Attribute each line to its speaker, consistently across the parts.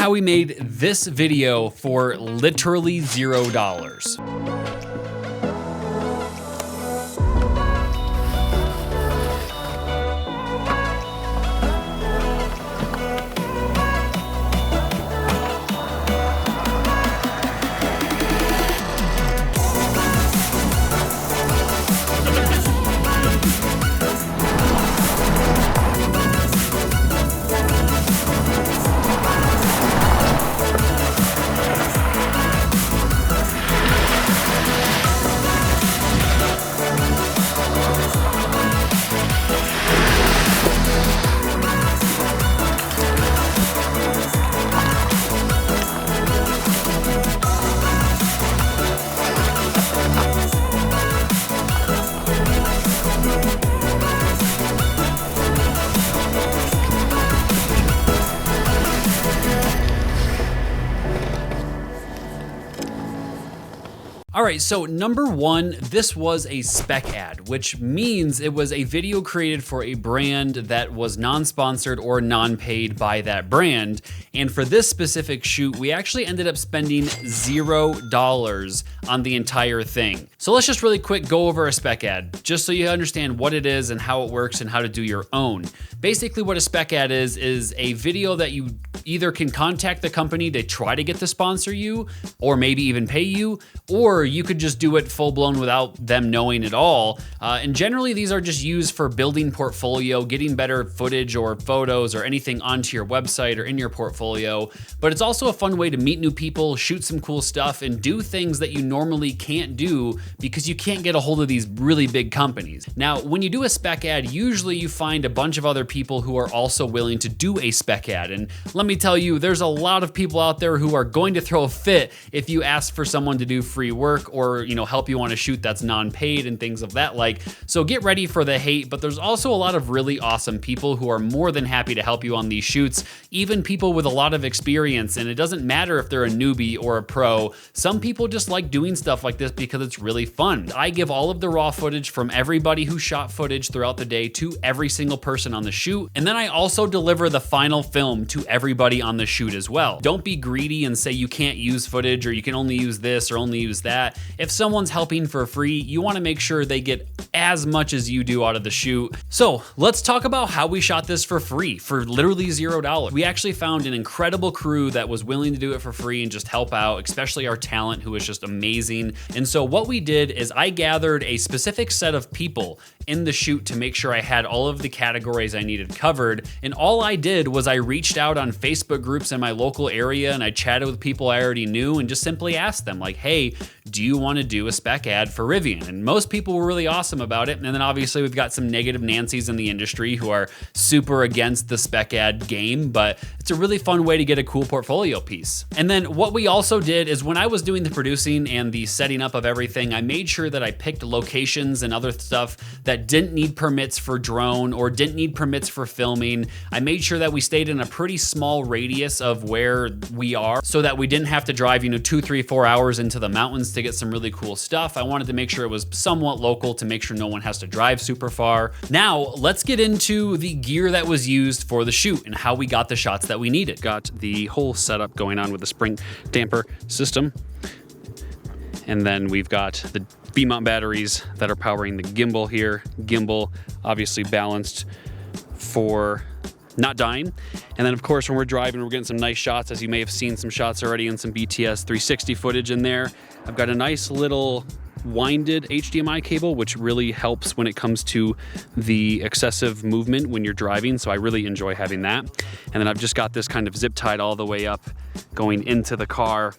Speaker 1: how we made this video for literally $0. All right, so number one, this was a spec ad, which means it was a video created for a brand that was non-sponsored or non-paid by that brand. And for this specific shoot, we actually ended up spending $0 on the entire thing. So let's just really quick go over a spec ad, just so you understand what it is and how it works and how to do your own. Basically what a spec ad is a video that you either can contact the company to try to get to sponsor you, or maybe even pay you, or you could just do it full blown without them knowing at all. And generally these are just used for building portfolio, getting better footage or photos or anything onto your website or in your portfolio. But it's also a fun way to meet new people, shoot some cool stuff, and do things that you normally can't do because you can't get a hold of these really big companies. Now, when you do a spec ad, usually you find a bunch of other people who are also willing to do a spec ad. And let me tell you, there's a lot of people out there who are going to throw a fit if you ask for someone to do free work or, you know, help you on a shoot that's non-paid and things of that like. So get ready for the hate, but there's also a lot of really awesome people who are more than happy to help you on these shoots, even people with a lot of experience. And it doesn't matter if they're a newbie or a pro. Some people just like doing stuff like this because it's really fun. I give all of the raw footage from everybody who shot footage throughout the day to every single person on the shoot. And then I also deliver the final film to everybody on the shoot as well. Don't be greedy and say you can't use footage or you can only use this or only use that. If someone's helping for free, you want to make sure they get as much as you do out of the shoot. So let's talk about how we shot this for free, for literally $0. We actually found an incredible crew that was willing to do it for free and just help out, especially our talent, who was just amazing. And so what we did is I gathered a specific set of people in the shoot to make sure I had all of the categories I needed covered. And all I did was I reached out on Facebook groups in my local area and I chatted with people I already knew and just simply asked them like, hey, do you want to do a spec ad for Rivian? And most people were really awesome about it. And then obviously we've got some negative Nancys in the industry who are super against the spec ad game, but it's a really fun way to get a cool portfolio piece. And then what we also did is when I was doing the producing and the setting up of everything, I made sure that I picked locations and other stuff that didn't need permits for drone or didn't need permits for filming. I made sure that we stayed in a pretty small radius of where we are so that we didn't have to drive, 2, 3, 4 hours into the mountains to get some really cool stuff. I wanted to make sure it was somewhat local to make sure no one has to drive super far. Now, let's get into the gear that was used for the shoot and how we got the shots that we needed. Got the whole setup going on with the spring damper system. And then we've got the B-mount batteries that are powering the gimbal here. Gimbal obviously balanced for not dying. And then of course, when we're driving, we're getting some nice shots, as you may have seen some shots already in some BTS 360 footage in there. I've got a nice little winded HDMI cable, which really helps when it comes to the excessive movement when you're driving. So I really enjoy having that. And then I've just got this kind of zip tied all the way up going into the car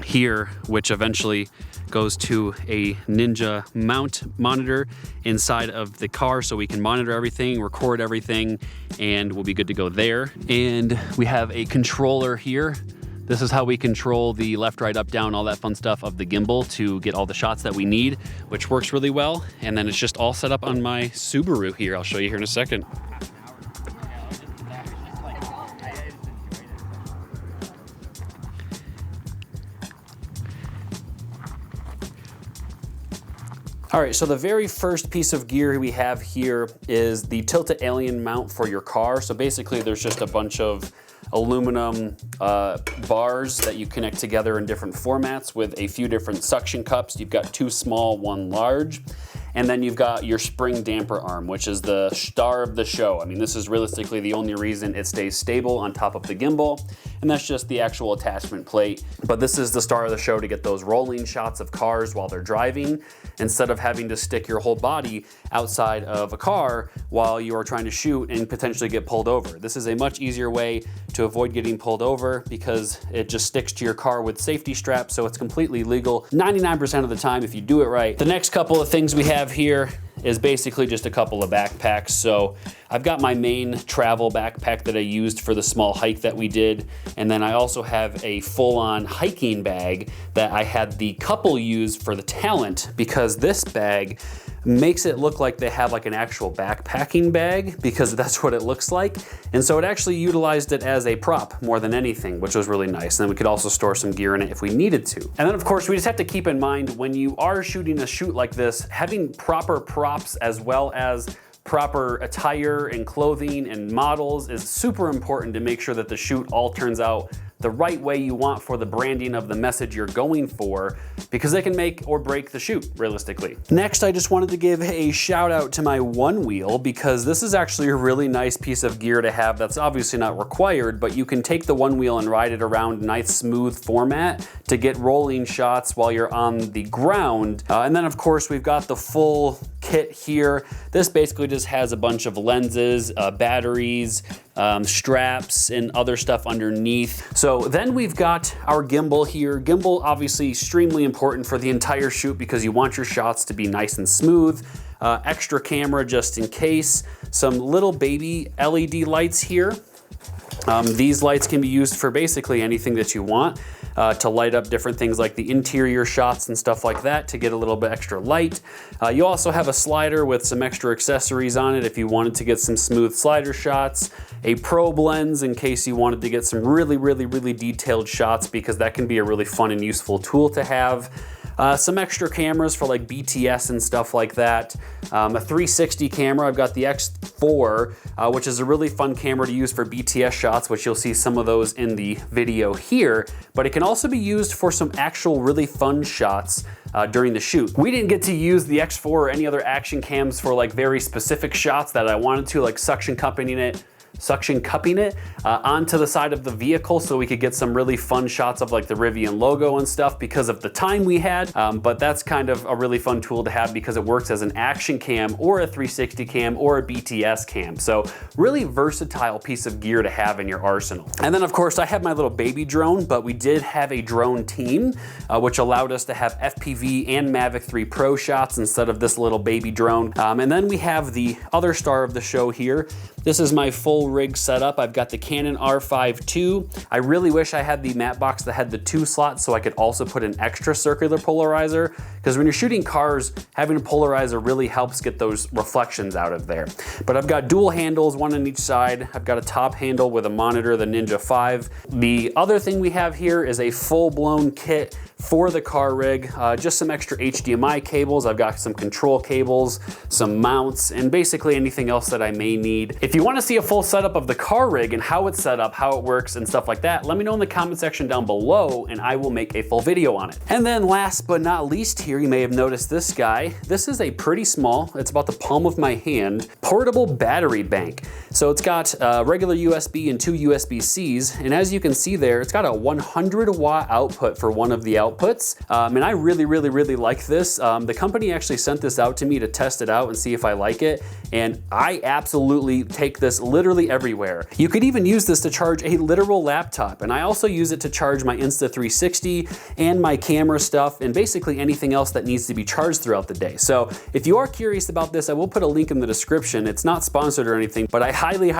Speaker 1: here, which eventually goes to a Ninja mount monitor inside of the car so we can monitor everything, record everything, and we'll be good to go there. And we have a controller here. This is how we control the left, right, up, down, all that fun stuff of the gimbal to get all the shots that we need, which works really well. And then it's just all set up on my Subaru here. I'll show you here in a second. All right, so the very first piece of gear we have here is the Tilted Alien mount for your car. So basically there's just a bunch of aluminum bars that you connect together in different formats with a few different suction cups. You've got 2 small, 1 large. And then you've got your spring damper arm, which is the star of the show. I mean, this is realistically the only reason it stays stable on top of the gimbal, and that's just the actual attachment plate. But this is the star of the show to get those rolling shots of cars while they're driving, instead of having to stick your whole body outside of a car while you are trying to shoot and potentially get pulled over. This is a much easier way to avoid getting pulled over because it just sticks to your car with safety straps, so it's completely legal 99% of the time if you do it right. The next couple of things we have here is basically just a couple of backpacks. So I've got my main travel backpack that I used for the small hike that we did, and then I also have a full-on hiking bag that I had the couple use for the talent, because this bag makes it look like they have like an actual backpacking bag, because that's what it looks like. And so it actually utilized it as a prop more than anything, which was really nice. And then we could also store some gear in it if we needed to. And then of course we just have to keep in mind, when you are shooting a shoot like this, having proper props as well as proper attire and clothing and models is super important to make sure that the shoot all turns out the right way you want for the branding of the message you're going for, because they can make or break the shoot realistically. Next, I just wanted to give a shout out to my one wheel, because this is actually a really nice piece of gear to have that's obviously not required, but you can take the one wheel and ride it around nice smooth format to get rolling shots while you're on the ground. And then of course we've got the full kit here. This basically just has a bunch of lenses, batteries, straps, and other stuff underneath. So then we've got our gimbal here. Gimbal obviously extremely important for the entire shoot because you want your shots to be nice and smooth. Extra camera just in case. Some little baby LED lights here. These lights can be used for basically anything that you want. To light up different things like the interior shots and stuff like that to get a little bit extra light. You also have a slider with some extra accessories on it if you wanted to get some smooth slider shots. A probe lens in case you wanted to get some really detailed shots, because that can be a really fun and useful tool to have. Some extra cameras for like BTS and stuff like that. A 360 camera, I've got the X4, which is a really fun camera to use for BTS shots, which you'll see some of those in the video here, but it can also be used for some actual really fun shots during the shoot. We didn't get to use the X4 or any other action cams for like very specific shots that I wanted to, like suction cupping it onto the side of the vehicle so we could get some really fun shots of like the Rivian logo and stuff because of the time we had. But that's kind of a really fun tool to have because it works as an action cam or a 360 cam or a BTS cam. So really versatile piece of gear to have in your arsenal. And then of course I have my little baby drone, but we did have a drone team, which allowed us to have FPV and Mavic 3 Pro shots instead of this little baby drone. And then we have the other star of the show here. This is my full rig setup. I've got the Canon R5 II. I really wish I had the matte box that had the 2 slots so I could also put an extra circular polarizer, because when you're shooting cars, having a polarizer really helps get those reflections out of there. But I've got dual handles, one on each side. I've got a top handle with a monitor, the Ninja 5. The other thing we have here is a full-blown kit for the car rig, just some extra HDMI cables. I've got some control cables, some mounts, and basically anything else that I may need. If you want to see a full setup of the car rig and how it's set up, how it works and stuff like that, let me know in the comment section down below and I will make a full video on it. And then last but not least here, you may have noticed this guy. This is a pretty small, it's about the palm of my hand, portable battery bank. So it's got regular USB and 2 USB-Cs, and as you can see there, it's got a 100-watt output for one of the outputs. And I really like this. The company actually sent this out to me to test it out and see if I like it, and I absolutely take this literally everywhere. You could even use this to charge a literal laptop, and I also use it to charge my Insta360 and my camera stuff and basically anything else that needs to be charged throughout the day. So if you are curious about this, I will put a link in the description. It's not sponsored or anything, but I highly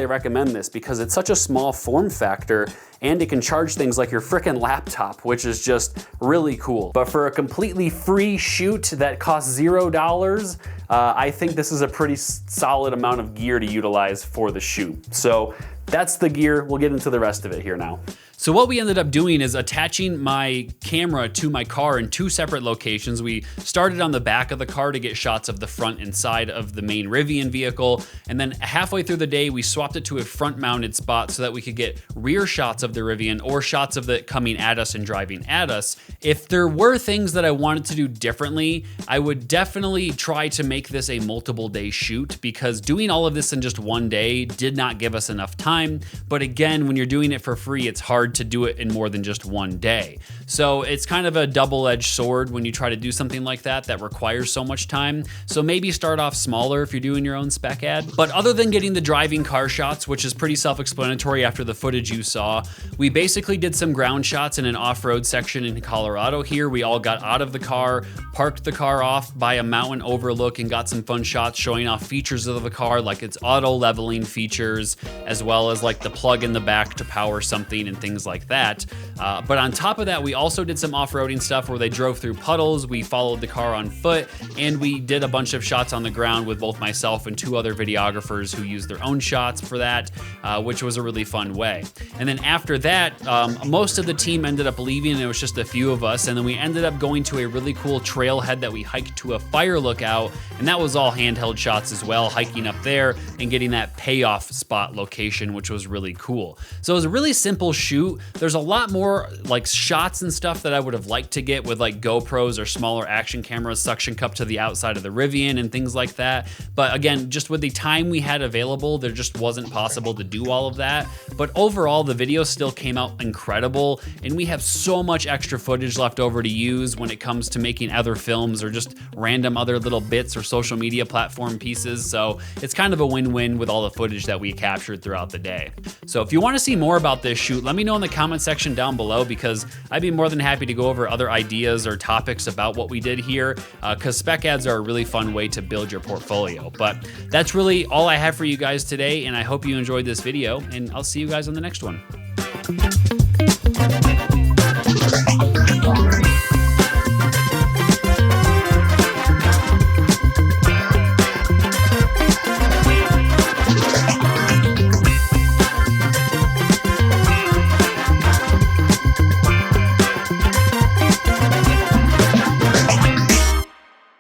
Speaker 1: recommend this because it's such a small form factor and it can charge things like your frickin' laptop, which is just really cool. But for a completely free shoot that costs $0, I think this is a pretty solid amount of gear to utilize for the shoot. So that's the gear. We'll get into the rest of it here now. So what we ended up doing is attaching my camera to my car in 2 separate locations. We started on the back of the car to get shots of the front and side of the main Rivian vehicle, and then halfway through the day we swapped it to a front mounted spot so that we could get rear shots of the Rivian or shots of it coming at us and driving at us. If there were things that I wanted to do differently, I would definitely try to make this a multiple day shoot, because doing all of this in just one day did not give us enough time. But again, when you're doing it for free, it's hard to do it in more than just one day. So it's kind of a double-edged sword when you try to do something like that requires so much time. So maybe start off smaller if you're doing your own spec ad. But other than getting the driving car shots, which is pretty self-explanatory after the footage you saw, we basically did some ground shots in an off-road section in Colorado here. We all got out of the car, parked the car off by a mountain overlook, and got some fun shots showing off features of the car, like its auto leveling features, as well as like the plug in the back to power something and things like that. But on top of that, we also did some off-roading stuff where they drove through puddles, we followed the car on foot, and we did a bunch of shots on the ground with both myself and 2 other videographers who used their own shots for that, which was a really fun way. And then after that, most of the team ended up leaving, and it was just a few of us, and then we ended up going to a really cool trailhead that we hiked to a fire lookout, and that was all handheld shots as well, hiking up there and getting that payoff spot location, which was really cool. So it was a really simple shoot. There's a lot more like shots and stuff that I would have liked to get with like GoPros or smaller action cameras, suction cup to the outside of the Rivian and things like that. But again, just with the time we had available, there just wasn't possible to do all of that. But overall, the video still came out incredible, and we have so much extra footage left over to use when it comes to making other films or just random other little bits or social media platform pieces. So it's kind of a win-win with all the footage that we captured throughout the day. So if you want to see more about this shoot, let me know in the comment section down below, because I'd be more than happy to go over other ideas or topics about what we did here, because spec ads are a really fun way to build your portfolio. But that's really all I have for you guys today, and I hope you enjoyed this video, and I'll see you guys on the next one.